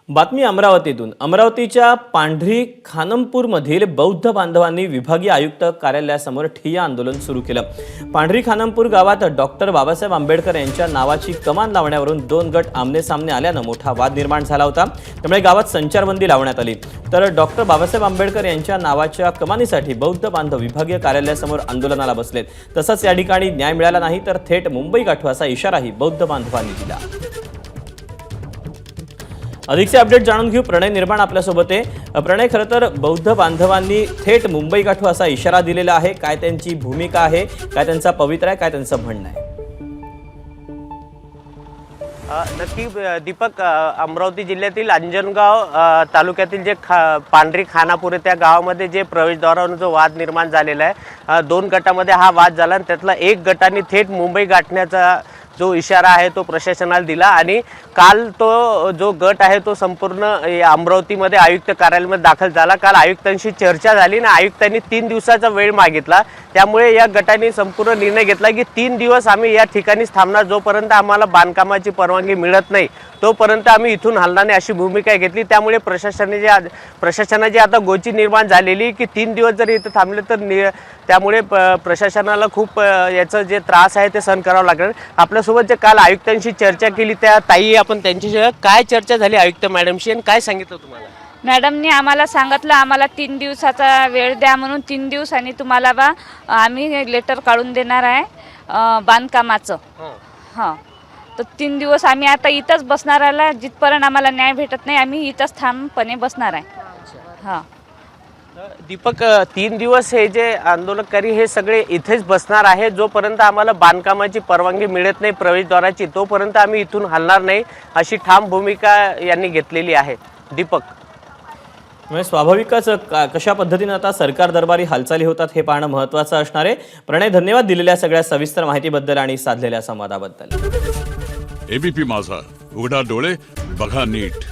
बातमी अमरावतीतून। अमरावतीच्या पांढरी खानमपूरमधील बौद्ध बांधवांनी विभागीय आयुक्त कार्यालयासमोर ठिय्या आंदोलन सुरू केलं। पांढरी खानमपूर गावात डॉक्टर बाबासाहेब आंबेडकर यांच्या नावाची कमान लावण्यावरून दोन गट आमने-सामने आल्यानं मोठा वाद निर्माण झाला होता। त्यामुळे गावात संचारबंदी लावण्यात आली। तर डॉक्टर बाबासाहेब आंबेडकर यांच्या नावाच्या कमानीसाठी बौद्ध बांधव विभागीय कार्यालयासमोर आंदोलनाला बसलेत। तसंच या ठिकाणी न्याय मिळाला नाही तर थेट मुंबई गाठू असा इशाराही बौद्ध बांधवांनी दिला। अधिकचे अपडेट जाणून घेऊ। प्रणय निर्माण आपल्यासोबत आहे। प्रणय, खरं तर बौद्ध बांधवांनी थेट मुंबई गाठू असा इशारा दिलेला आहे। काय त्यांची भूमिका आहे, काय त्यांचा पवित्रा आहे, काय त्यांचं म्हणणं आहे? नक्की दीपक, अमरावती जिल्ह्यातील अंजनगाव तालुक्यातील जे पांढरी खानापूर आहे त्या गावामध्ये जे प्रवेशद्वारावरून जो वाद निर्माण झालेला आहे, दोन गटामध्ये हा वाद झाला आणि त्यातला एक गटाने थेट मुंबई गाठण्याचा जो इशारा आहे तो प्रशासनाला दिला आणि काल तो जो गट आहे तो संपूर्ण अमरावतीमध्ये आयुक्त कार्यालयामध्ये दाखल झाला। काल आयुक्तांशी चर्चा झाली आणि आयुक्तांनी 3 दिवसाचा वेळ मागितला। त्यामुळे या गटाने संपूर्ण निर्णय घेतला की 3 दिवस आम्ही या ठिकाणीच थांबणार, जोपर्यंत आम्हाला बांधकामाची परवानगी मिळत नाही तोपर्यंत आम्ही इथून हलणार नाही अशी भूमिका घेतली। त्यामुळे प्रशासनाची आता गोची निर्माण झालेली की 3 दिवस जर इथं थांबले तर त्यामुळे प्रशासनाला खूप याचा जे त्रास आहे ते सहन करावं लागेल। आपल्यासोबत जे काल आयुक्तांशी चर्चा केली त्या ताई, आपण त्यांच्याशी काय चर्चा झाली आयुक्त मॅडमशी आणि काय सांगितलं तुम्हाला? मॅडमनी आम्हाला सांगितलं आम्हाला 3 दिवसाचा वेळ द्या म्हणून। 3 दिवसांनी तुम्हाला आम्ही लेटर काढून देणार आहे बांधकामाचं। हां, तर 3 दिवस आम्ही आता इथंच बसणार आहे। जिथपर्यंत आम्हाला न्याय भेटत नाही आम्ही इथंच ठामपणे बसणार आहे। हां दीपक, 3 दिवस हे जे आंदोलनकारी हे सगळे इथेच बसणार आहे। जोपर्यंत आम्हाला बांधकामाची परवानगी मिळत नाही प्रवेशद्वाराची तोपर्यंत आम्ही इथून हलणार नाही अशी ठाम भूमिका यांनी घेतलेली आहे। दीपक, म्हणजे स्वाभाविकच कशा पद्धतीने आता सरकार दरबारी हालचाली होतात हे पाहणं महत्त्वाचं असणार आहे। प्रणय, धन्यवाद दिलेल्या सगळ्या सविस्तर माहितीबद्दल आणि साधलेल्या संवादाबद्दल। एबीपी माझा, उघडा डोळे बघा नीट।